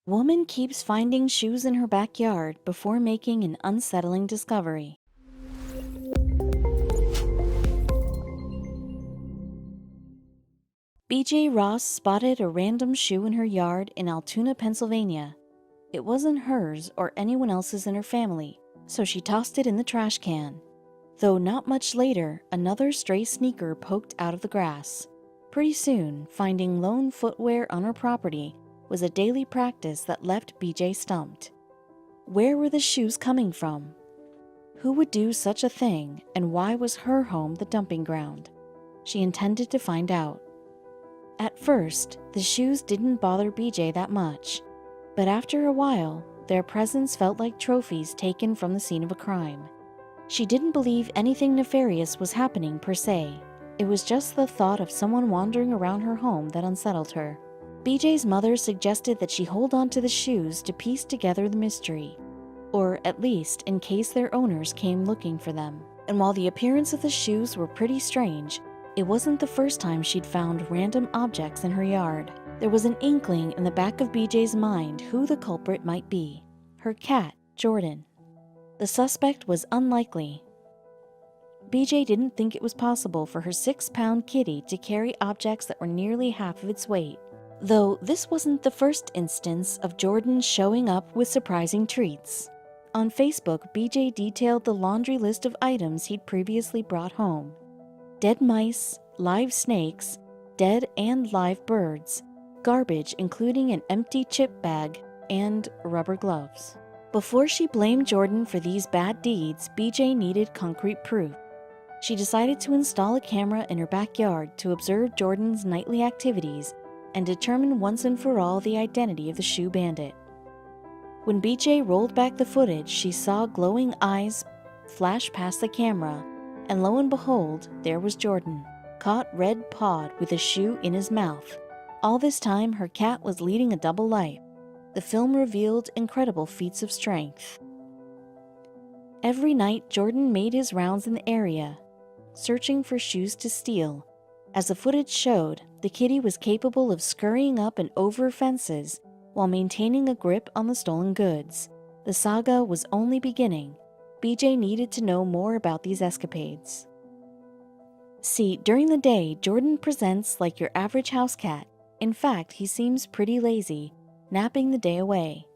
Woman keeps finding shoes in her backyard before making an unsettling discovery. BJ Ross spotted a random shoe in her yard in Altoona, Pennsylvania. It wasn't hers or anyone else's in her family, so she tossed it in the trash can. Though not much later, another stray sneaker poked out of the grass. Pretty soon, finding lone footwear on her property was a daily practice that left BJ stumped. Where were the shoes coming from? Who would do such a thing, and why was her home the dumping ground? She intended to find out. At first, the shoes didn't bother BJ that much, but after a while, their presence felt like trophies taken from the scene of a crime. She didn't believe anything nefarious was happening per se. It was just the thought of someone wandering around her home that unsettled her. BJ's mother suggested that she hold on to the shoes to piece together the mystery, or at least in case their owners came looking for them. And while the appearance of the shoes were pretty strange, it wasn't the first time she'd found random objects in her yard. There was an inkling in the back of BJ's mind who the culprit might be: her cat, Jordan. The suspect was unlikely. BJ didn't think it was possible for her 6-pound kitty to carry objects that were nearly half of its weight. Though this wasn't the first instance of Jordan showing up with surprising treats. On Facebook, BJ detailed the laundry list of items he'd previously brought home: dead mice, live snakes, dead and live birds, garbage including an empty chip bag, and rubber gloves. Before she blamed Jordan for these bad deeds, BJ needed concrete proof. She decided to install a camera in her backyard to observe Jordan's nightly activities and determine once and for all the identity of the shoe bandit. When BJ rolled back the footage, she saw glowing eyes flash past the camera, and lo and behold, there was Jordan, caught red-pawed with a shoe in his mouth. All this time, her cat was leading a double life. The film revealed incredible feats of strength. Every night, Jordan made his rounds in the area, searching for shoes to steal. As the footage showed, the kitty was capable of scurrying up and over fences while maintaining a grip on the stolen goods. The saga was only beginning. BJ needed to know more about these escapades. See, during the day, Jordan presents like your average house cat. In fact, he seems pretty lazy, napping the day away.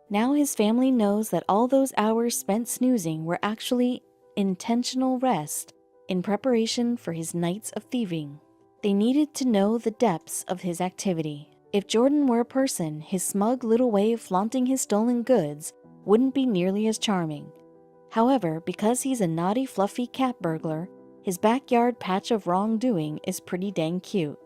Now his family knows that all those hours spent snoozing were actually intentional rest in preparation for his nights of thieving. They needed to know the depths of his activity. If Jordan were a person, his smug little way of flaunting his stolen goods wouldn't be nearly as charming. However, because he's a naughty, fluffy cat burglar, his backyard patch of wrongdoing is pretty dang cute.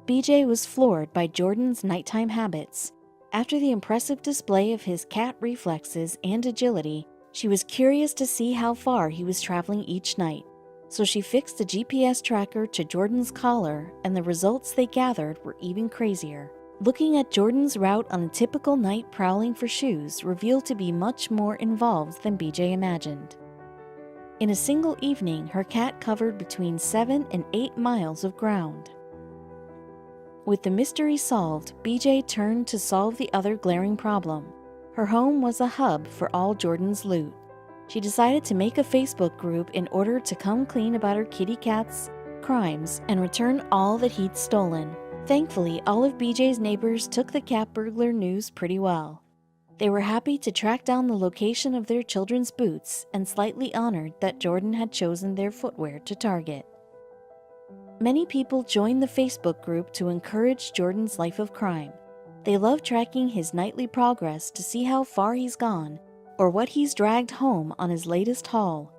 BJ was floored by Jordan's nighttime habits. After the impressive display of his cat reflexes and agility, she was curious to see how far he was traveling each night. So she fixed a GPS tracker to Jordan's collar, and the results they gathered were even crazier. Looking at Jordan's route on a typical night prowling for shoes revealed to be much more involved than BJ imagined. In a single evening, her cat covered between 7 and 8 miles of ground. With the mystery solved, BJ turned to solve the other glaring problem. Her home was a hub for all Jordan's loot. She decided to make a Facebook group in order to come clean about her kitty cat's crimes and return all that he'd stolen. Thankfully, all of BJ's neighbors took the cat burglar news pretty well. They were happy to track down the location of their children's boots and slightly honored that Jordan had chosen their footwear to target. Many people joined the Facebook group to encourage Jordan's life of crime. They love tracking his nightly progress to see how far he's gone or what he's dragged home on his latest haul.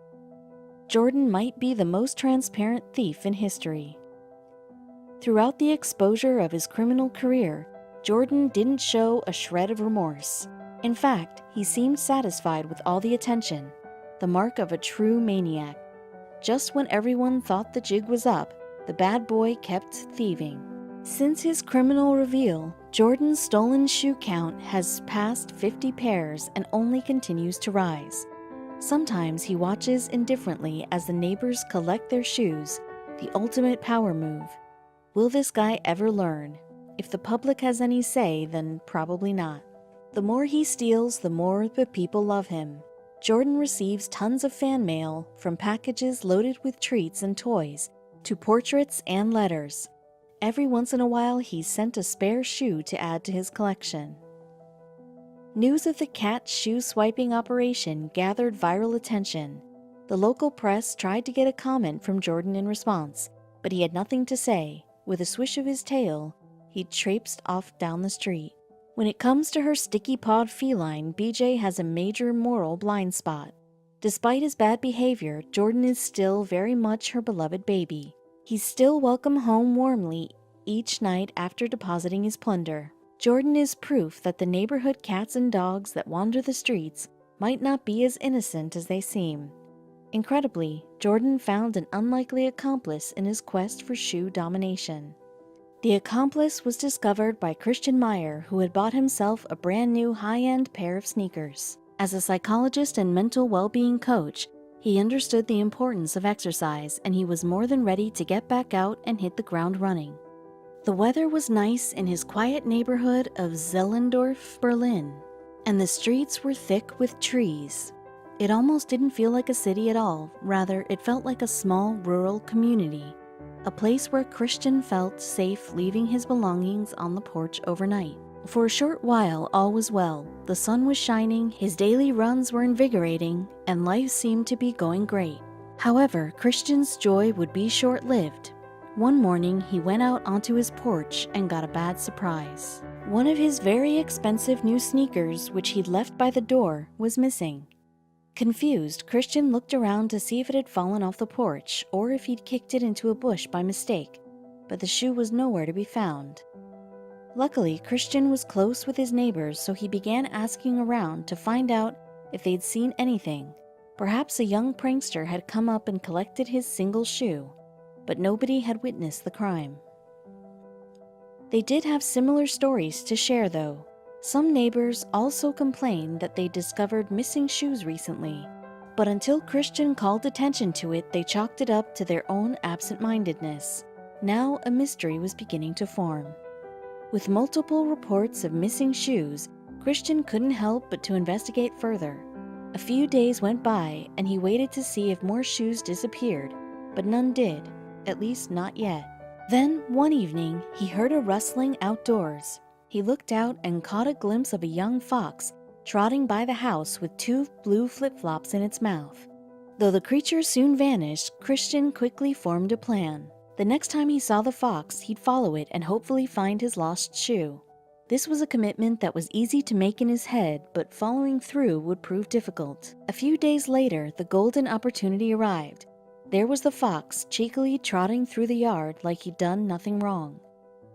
Jordan might be the most transparent thief in history. Throughout the exposure of his criminal career, Jordan didn't show a shred of remorse. In fact, he seemed satisfied with all the attention, the mark of a true maniac. Just when everyone thought the jig was up, the bad boy kept thieving. Since his criminal reveal, Jordan's stolen shoe count has passed 50 pairs and only continues to rise. Sometimes he watches indifferently as the neighbors collect their shoes, the ultimate power move. Will this guy ever learn? If the public has any say, then probably not. The more he steals, the more the people love him. Jordan receives tons of fan mail, from packages loaded with treats and toys, to portraits and letters. Every once in a while, he's sent a spare shoe to add to his collection. News of the cat's shoe swiping operation gathered viral attention. The local press tried to get a comment from Jordan in response, but he had nothing to say. With a swish of his tail, he traipsed off down the street. When it comes to her sticky-pawed feline, BJ has a major moral blind spot. Despite his bad behavior, Jordan is still very much her beloved baby. He's still welcomed home warmly each night after depositing his plunder. Jordan is proof that the neighborhood cats and dogs that wander the streets might not be as innocent as they seem. Incredibly, Jordan found an unlikely accomplice in his quest for shoe domination. The accomplice was discovered by Christian Meyer, who had bought himself a brand new high-end pair of sneakers. As a psychologist and mental well-being coach, he understood the importance of exercise, and he was more than ready to get back out and hit the ground running. The weather was nice in his quiet neighborhood of Zehlendorf, Berlin, and the streets were thick with trees. It almost didn't feel like a city at all. Rather, it felt like a small rural community, a place where Christian felt safe leaving his belongings on the porch overnight. For a short while, all was well. The sun was shining, his daily runs were invigorating, and life seemed to be going great. However, Christian's joy would be short-lived. One morning, he went out onto his porch and got a bad surprise. One of his very expensive new sneakers, which he'd left by the door, was missing. Confused, Christian looked around to see if it had fallen off the porch or if he'd kicked it into a bush by mistake, but the shoe was nowhere to be found. Luckily, Christian was close with his neighbors, so he began asking around to find out if they'd seen anything. Perhaps a young prankster had come up and collected his single shoe, but nobody had witnessed the crime. They did have similar stories to share, though. Some neighbors also complained that they discovered missing shoes recently, but until Christian called attention to it, they chalked it up to their own absent-mindedness. Now a mystery was beginning to form. With multiple reports of missing shoes, Christian couldn't help but to investigate further. A few days went by, and he waited to see if more shoes disappeared, but none did, at least not yet. Then, one evening, he heard a rustling outdoors. He looked out and caught a glimpse of a young fox trotting by the house with 2 blue flip-flops in its mouth. Though the creature soon vanished, Christian quickly formed a plan. The next time he saw the fox, he'd follow it and hopefully find his lost shoe. This was a commitment that was easy to make in his head, but following through would prove difficult. A few days later, the golden opportunity arrived. There was the fox, cheekily trotting through the yard like he'd done nothing wrong.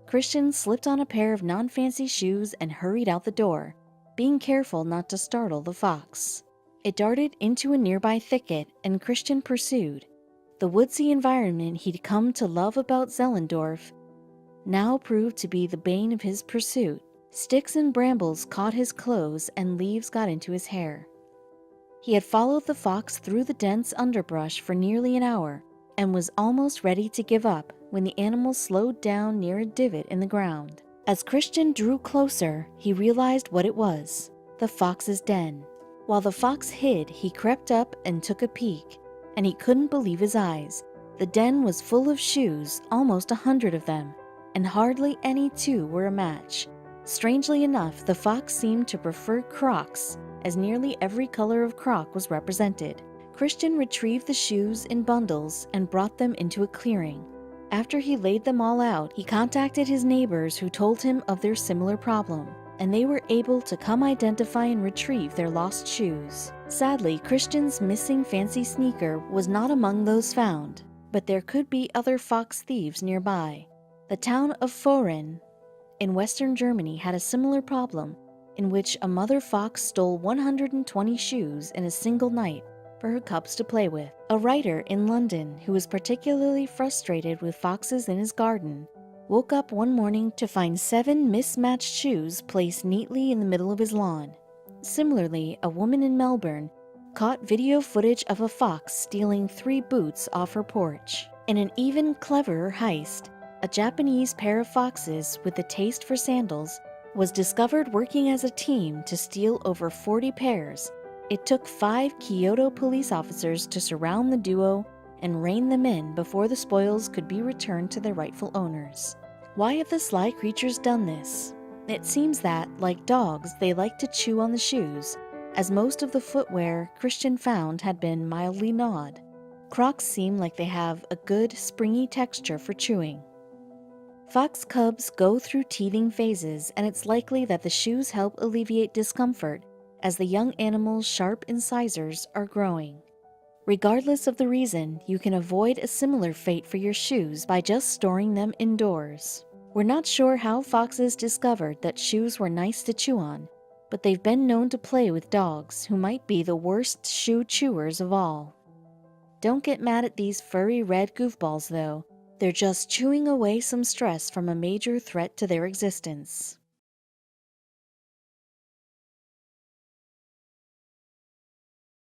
Christian slipped on a pair of non-fancy shoes and hurried out the door, being careful not to startle the fox. It darted into a nearby thicket, and Christian pursued. The woodsy environment he'd come to love about Zehlendorf now proved to be the bane of his pursuit. Sticks and brambles caught his clothes, and leaves got into his hair. He had followed the fox through the dense underbrush for nearly an hour, and was almost ready to give up when the animal slowed down near a divot in the ground. As Christian drew closer, he realized what it was: the fox's den. While the fox hid, he crept up and took a peek, and he couldn't believe his eyes. The den was full of shoes, almost 100 of them, and hardly any 2 were a match. Strangely enough, the fox seemed to prefer Crocs, as nearly every color of Croc was represented. Christian retrieved the shoes in bundles and brought them into a clearing. After he laid them all out, he contacted his neighbors, who told him of their similar problem, and they were able to come identify and retrieve their lost shoes. Sadly, Christian's missing fancy sneaker was not among those found, but there could be other fox thieves nearby. The town of Foren in western Germany had a similar problem, in which a mother fox stole 120 shoes in a single night for her cubs to play with. A writer in London, who was particularly frustrated with foxes in his garden, woke up one morning to find 7 mismatched shoes placed neatly in the middle of his lawn. Similarly, a woman in Melbourne caught video footage of a fox stealing 3 boots off her porch. In an even cleverer heist, a Japanese pair of foxes with a taste for sandals, was discovered working as a team to steal over 40 pairs. It took 5 Kyoto police officers to surround the duo and rein them in before the spoils could be returned to their rightful owners. Why have the sly creatures done this? It seems that, like dogs, they like to chew on the shoes, as most of the footwear Christian found had been mildly gnawed. Crocs seem like they have a good, springy texture for chewing. Fox cubs go through teething phases, and it's likely that the shoes help alleviate discomfort as the young animal's sharp incisors are growing. Regardless of the reason, you can avoid a similar fate for your shoes by just storing them indoors. We're not sure how foxes discovered that shoes were nice to chew on, but they've been known to play with dogs who might be the worst shoe chewers of all. Don't get mad at these furry red goofballs though. They're just chewing away some stress from a major threat to their existence.